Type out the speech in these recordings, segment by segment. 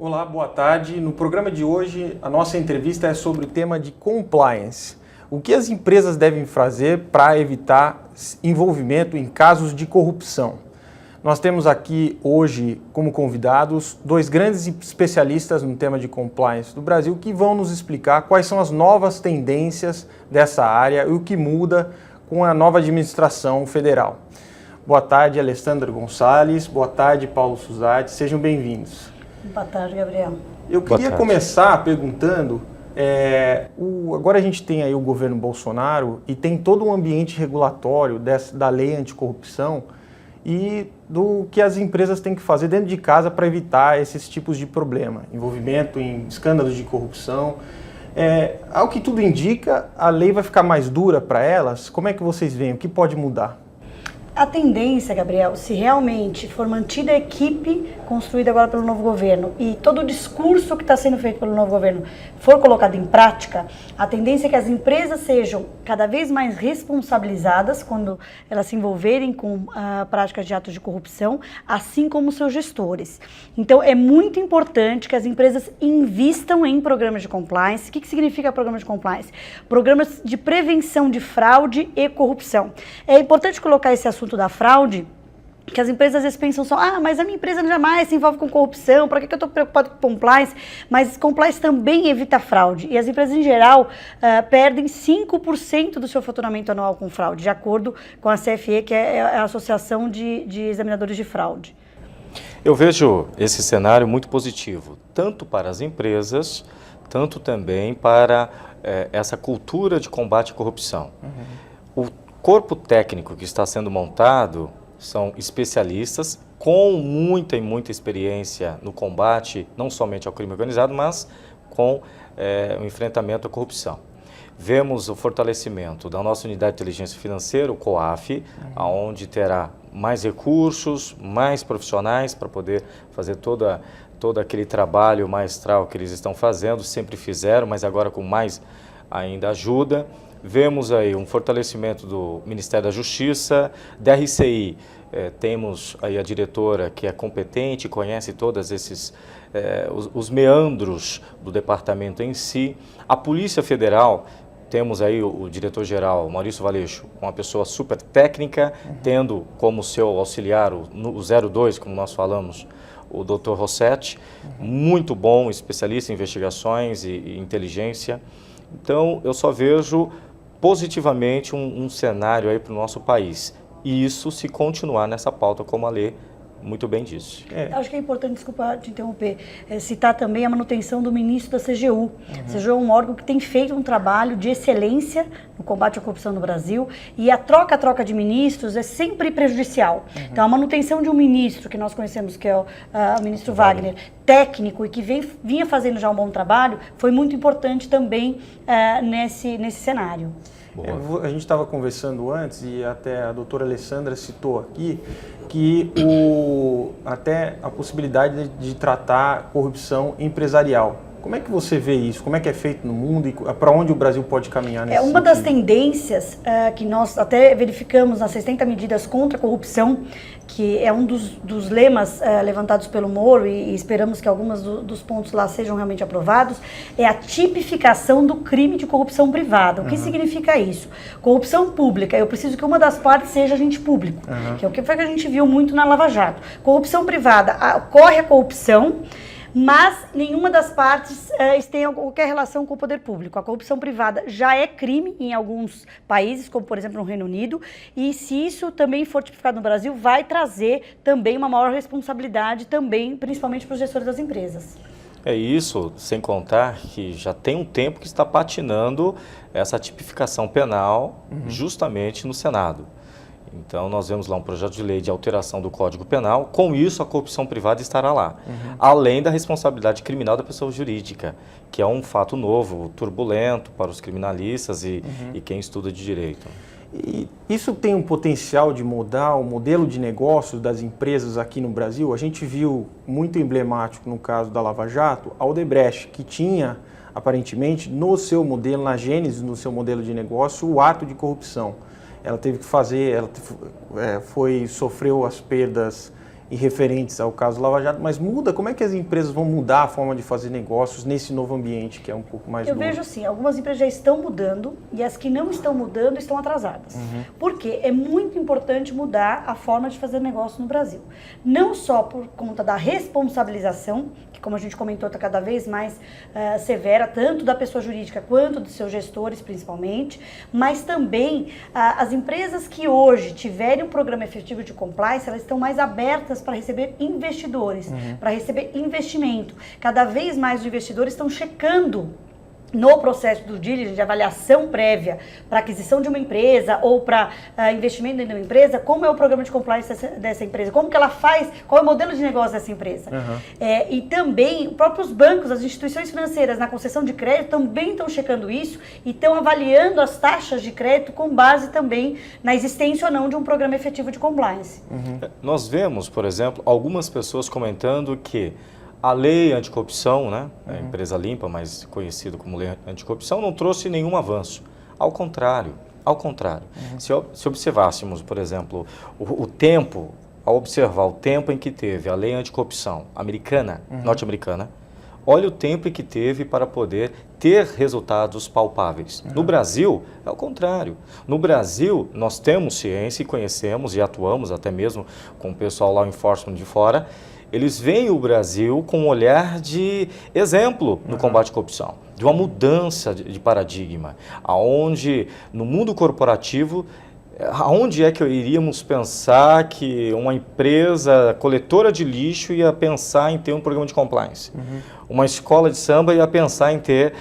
Olá, boa tarde. No programa de hoje, a nossa entrevista é sobre o tema de compliance. O que as empresas devem fazer para evitar envolvimento em casos de corrupção? Nós temos aqui hoje como convidados dois grandes especialistas no tema de compliance do Brasil que vão nos explicar quais são as novas tendências dessa área e o que muda com a nova administração federal. Boa tarde, Alessandra Gonçalves. Boa tarde, Paulo Suzatti. Sejam bem-vindos. Boa tarde, Gabriel. Eu queria começar perguntando, agora a gente tem aí o governo Bolsonaro e tem todo um ambiente regulatório da lei anticorrupção e do que as empresas têm que fazer dentro de casa para evitar esses tipos de problema, envolvimento em escândalos de corrupção. Ao que tudo indica, a lei vai ficar mais dura para elas. Como é que vocês veem? O que pode mudar? A tendência, Gabriel, se realmente for mantida a equipe construída agora pelo novo governo e todo o discurso que está sendo feito pelo novo governo for colocado em prática, a tendência é que as empresas sejam cada vez mais responsabilizadas quando elas se envolverem com práticas de atos de corrupção, assim como seus gestores. Então, é muito importante que as empresas invistam em programas de compliance. O que significa programa de compliance? Programas de prevenção de fraude e corrupção. É importante colocar esse assunto da fraude, que as empresas às vezes pensam só, mas a minha empresa jamais se envolve com corrupção, para que eu estou preocupado com compliance? Mas compliance também evita fraude, e as empresas em geral perdem 5% do seu faturamento anual com fraude, de acordo com a CFE, que é a Associação de Examinadores de Fraude. Eu vejo esse cenário muito positivo, tanto para as empresas, tanto também para essa cultura de combate à corrupção. O corpo técnico que está sendo montado são especialistas com muita experiência no combate, não somente ao crime organizado, mas com o enfrentamento à corrupção. Vemos o fortalecimento da nossa unidade de inteligência financeira, o COAF, onde terá mais recursos, mais profissionais para poder fazer todo aquele trabalho maestral que eles estão fazendo, sempre fizeram, mas agora com mais ainda ajuda. Vemos aí um fortalecimento do Ministério da Justiça, da RCI, temos aí a diretora que é competente, conhece todos os meandros do departamento em si. A Polícia Federal, temos aí o diretor-geral, Maurício Valeixo, uma pessoa super técnica, tendo como seu auxiliar o 02, como nós falamos, o Dr. Rossetti, muito bom, especialista em investigações e inteligência. Então, eu só vejo positivamente um cenário aí para o nosso país. E isso se continuar nessa pauta, como a lei muito bem disse. Acho que é importante, desculpa te interromper, citar também a manutenção do ministro da CGU. A CGU é um órgão que tem feito um trabalho de excelência no combate à corrupção no Brasil, e a troca de ministros é sempre prejudicial. Então, a manutenção de um ministro, que nós conhecemos, que é o ministro Wagner, técnico e que vinha fazendo já um bom trabalho, foi muito importante também nesse cenário. A gente estava conversando antes e até a doutora Alessandra citou aqui que até a possibilidade de tratar corrupção empresarial. Como é que você vê isso? Como é que é feito no mundo e para onde o Brasil pode caminhar nesse sentido? Uma das tendências que nós até verificamos nas 60 medidas contra a corrupção, que é um dos lemas levantados pelo Moro, e esperamos que alguns dos pontos lá sejam realmente aprovados, é a tipificação do crime de corrupção privada. O que significa isso? Corrupção pública, eu preciso que uma das partes seja agente público, que é o que foi que a gente viu muito na Lava Jato. Corrupção privada, ocorre a corrupção, mas nenhuma das partes tem qualquer relação com o poder público. A corrupção privada já é crime em alguns países, como por exemplo no Reino Unido, e se isso também for tipificado no Brasil, vai trazer também uma maior responsabilidade, também, principalmente para os gestores das empresas. É isso, sem contar que já tem um tempo que está patinando essa tipificação penal justamente no Senado. Então, nós vemos lá um projeto de lei de alteração do Código Penal. Com isso, a corrupção privada estará lá. Além da responsabilidade criminal da pessoa jurídica, que é um fato novo, turbulento para os criminalistas e quem estuda de direito. E isso tem um potencial de mudar o modelo de negócios das empresas aqui no Brasil? A gente viu muito emblemático no caso da Lava Jato, a Odebrecht, que tinha, aparentemente, no seu modelo, na gênese, no seu modelo de negócio, o ato de corrupção. Ela teve que fazer, sofreu as perdas e referentes ao caso Lava Jato, mas muda? Como é que as empresas vão mudar a forma de fazer negócios nesse novo ambiente que é um pouco mais novo? Eu vejo assim, algumas empresas já estão mudando e as que não estão mudando estão atrasadas. Porque é muito importante mudar a forma de fazer negócio no Brasil. Não só por conta da responsabilização, que como a gente comentou está cada vez mais severa, tanto da pessoa jurídica quanto dos seus gestores principalmente, mas também as empresas que hoje tiverem um programa efetivo de compliance, elas estão mais abertas para receber investidores, para receber investimento. Cada vez mais os investidores estão checando no processo do diligence, de avaliação prévia para aquisição de uma empresa ou para investimento dentro de uma empresa, como é o programa de compliance dessa empresa, como que ela faz, qual é o modelo de negócio dessa empresa. E também os próprios bancos, as instituições financeiras na concessão de crédito também estão checando isso e estão avaliando as taxas de crédito com base também na existência ou não de um programa efetivo de compliance. Nós vemos, por exemplo, algumas pessoas comentando que a lei anticorrupção, né, a empresa limpa, mais conhecida como lei anticorrupção, não trouxe nenhum avanço. Ao contrário. Se observássemos, por exemplo, o tempo, ao observar o tempo em que teve a lei anticorrupção americana, norte-americana, olha o tempo em que teve para poder ter resultados palpáveis. No Brasil, é o contrário. No Brasil, nós temos ciência e conhecemos e atuamos até mesmo com o pessoal lá em enforcement de fora. Eles veem o Brasil com um olhar de exemplo no combate à corrupção, de uma mudança de paradigma, aonde no mundo corporativo, aonde é que iríamos pensar que uma empresa coletora de lixo ia pensar em ter um programa de compliance? Uma escola de samba ia pensar em ter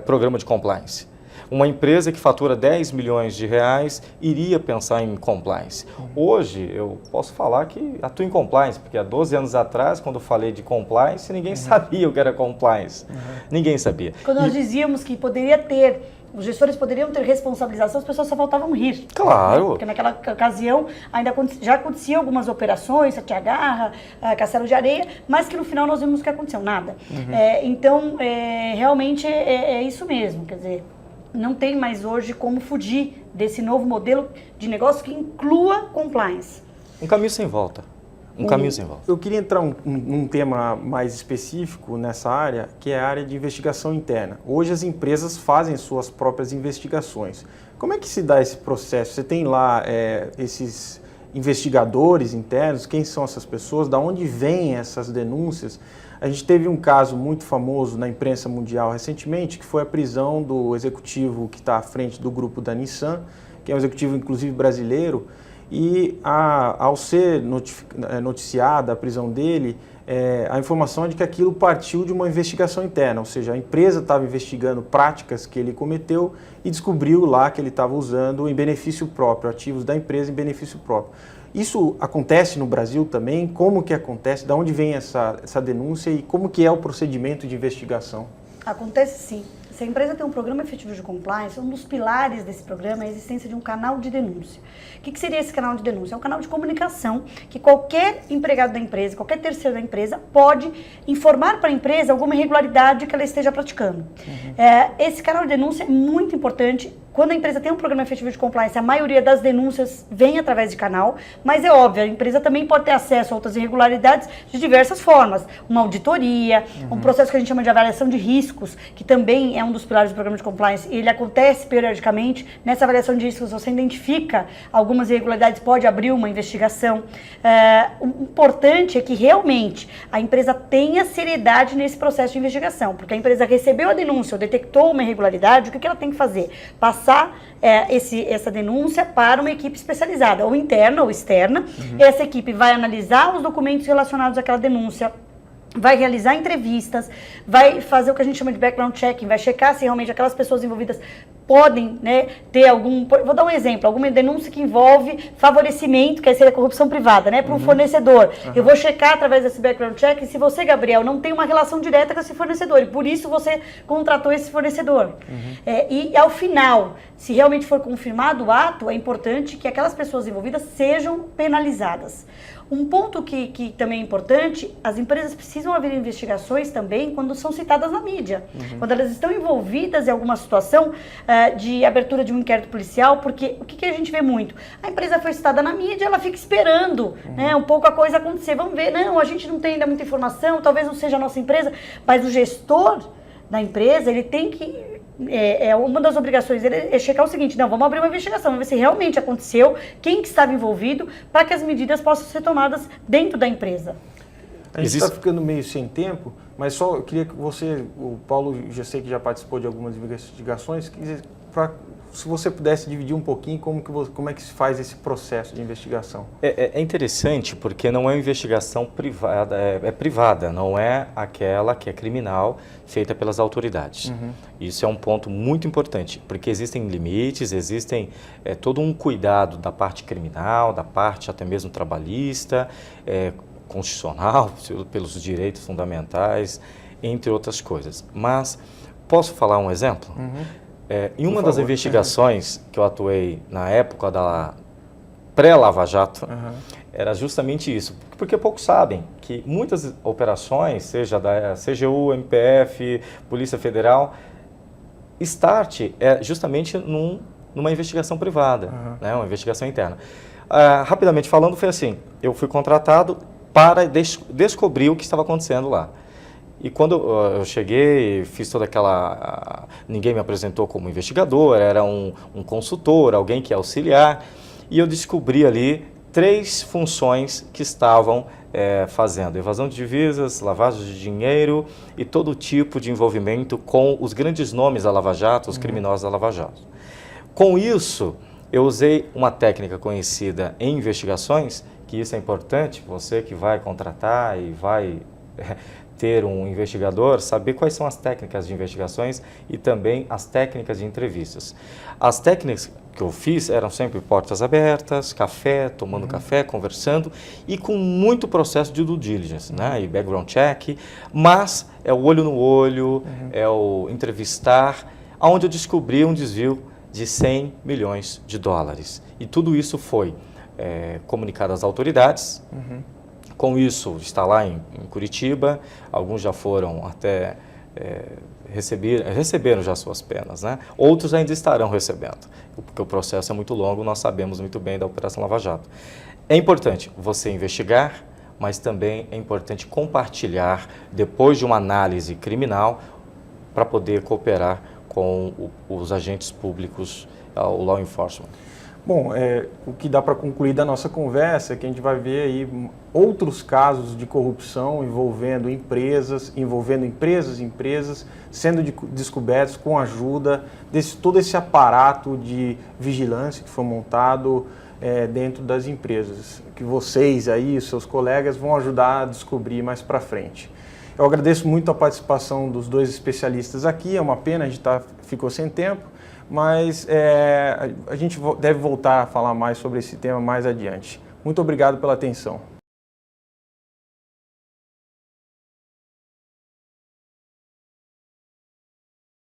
programa de compliance? Uma empresa que fatura 10 milhões de reais iria pensar em compliance. Hoje, eu posso falar que atuo em compliance, porque há 12 anos atrás, quando eu falei de compliance, ninguém sabia o que era compliance. Ninguém sabia. Quando nós dizíamos que poderia ter, os gestores poderiam ter responsabilização, as pessoas só faltavam rir. Claro. Porque naquela ocasião ainda já aconteciam algumas operações, sete-agarra, castelo de areia, mas que no final nós vimos que aconteceu nada. Então, realmente é isso mesmo, quer dizer, não tem mais hoje como fugir desse novo modelo de negócio que inclua compliance. Um caminho sem volta. Caminho sem volta. Eu queria entrar num tema mais específico nessa área, que é a área de investigação interna. Hoje as empresas fazem suas próprias investigações. Como é que se dá esse processo? Você tem lá esses investigadores internos? Quem são essas pessoas? Da onde vêm essas denúncias? A gente teve um caso muito famoso na imprensa mundial recentemente, que foi a prisão do executivo que está à frente do grupo da Nissan, que é um executivo inclusive brasileiro, e ao ser noticiada a prisão dele, a informação é de que aquilo partiu de uma investigação interna, ou seja, a empresa estava investigando práticas que ele cometeu e descobriu lá que ele estava usando em benefício próprio, ativos da empresa em benefício próprio. Isso acontece no Brasil também? Como que acontece? De onde vem essa denúncia e como que é o procedimento de investigação? Acontece sim. Se a empresa tem um programa efetivo de compliance, um dos pilares desse programa é a existência de um canal de denúncia. O que seria esse canal de denúncia? É um canal de comunicação que qualquer empregado da empresa, qualquer terceiro da empresa pode informar para a empresa alguma irregularidade que ela esteja praticando. Esse canal de denúncia é muito importante. Quando a empresa tem um programa efetivo de compliance, a maioria das denúncias vem através de canal, mas é óbvio, a empresa também pode ter acesso a outras irregularidades de diversas formas. Uma auditoria, um processo que a gente chama de avaliação de riscos, que também é um dos pilares do programa de compliance, e ele acontece periodicamente. Nessa avaliação de riscos, você identifica algumas irregularidades, pode abrir uma investigação. O importante é que realmente a empresa tenha seriedade nesse processo de investigação, porque a empresa recebeu a denúncia ou detectou uma irregularidade, o que ela tem que fazer? Passar essa denúncia para uma equipe especializada, ou interna ou externa. Essa equipe vai analisar os documentos relacionados àquela denúncia, vai realizar entrevistas, vai fazer o que a gente chama de background checking, vai checar se realmente aquelas pessoas envolvidas podem, ter algum... Vou dar um exemplo, alguma denúncia que envolve favorecimento, que seria corrupção privada, para um fornecedor. Eu vou checar através desse background check se você, Gabriel, não tem uma relação direta com esse fornecedor e por isso você contratou esse fornecedor. E ao final, se realmente for confirmado o ato, é importante que aquelas pessoas envolvidas sejam penalizadas. Um ponto que também é importante, as empresas precisam haver investigações também quando são citadas na mídia. Quando elas estão envolvidas em alguma situação de abertura de um inquérito policial, porque o que a gente vê muito? A empresa foi citada na mídia, ela fica esperando né, um pouco a coisa acontecer. Vamos ver, não, a gente não tem ainda muita informação, talvez não seja a nossa empresa, mas o gestor da empresa, ele tem que... uma das obrigações dele é checar o seguinte, não, vamos abrir uma investigação, vamos ver se realmente aconteceu, quem que estava envolvido, para que as medidas possam ser tomadas dentro da empresa. A gente está ficando meio sem tempo, mas só eu queria que você, o Paulo, já sei que já participou de algumas investigações, se você pudesse dividir um pouquinho como é que se faz esse processo de investigação. É interessante porque não é uma investigação privada, é privada, não é aquela que é criminal feita pelas autoridades. Isso é um ponto muito importante, porque existem limites, existem todo um cuidado da parte criminal, da parte até mesmo trabalhista, constitucional, pelos direitos fundamentais, entre outras coisas. Mas posso falar um exemplo? Em uma das investigações que eu atuei na época da pré-Lava Jato, era justamente isso. Porque poucos sabem que muitas operações, seja da CGU, MPF, Polícia Federal, start é justamente numa investigação privada, né, uma investigação interna. Rapidamente falando, foi assim, eu fui contratado para descobrir o que estava acontecendo lá. E quando eu cheguei, fiz toda aquela... Ninguém me apresentou como investigador, era um consultor, alguém que ia auxiliar. E eu descobri ali 3 funções que estavam fazendo. Evasão de divisas, lavagem de dinheiro e todo tipo de envolvimento com os grandes nomes da Lava Jato, os criminosos da Lava Jato. Com isso, eu usei uma técnica conhecida em investigações, que isso é importante, você que vai contratar e vai... ter um investigador, saber quais são as técnicas de investigações e também as técnicas de entrevistas. As técnicas que eu fiz eram sempre portas abertas, café, tomando café, conversando e com muito processo de due diligence, né? E background check, mas é o olho no olho, é o entrevistar, onde eu descobri um desvio de 100 milhões de dólares. E tudo isso foi comunicado às autoridades. Com isso, está lá em Curitiba, alguns já foram até, receberam já suas penas, né? Outros ainda estarão recebendo, porque o processo é muito longo, nós sabemos muito bem da Operação Lava Jato. É importante você investigar, mas também é importante compartilhar, depois de uma análise criminal, para poder cooperar com os agentes públicos, o law enforcement. Bom, o que dá para concluir da nossa conversa é que a gente vai ver aí outros casos de corrupção envolvendo empresas sendo descobertos com a ajuda desse todo esse aparato de vigilância que foi montado dentro das empresas, que vocês aí, os seus colegas, vão ajudar a descobrir mais para frente. Eu agradeço muito a participação dos 2 especialistas aqui, é uma pena, a gente ficou sem tempo, mas a gente deve voltar a falar mais sobre esse tema mais adiante. Muito obrigado pela atenção.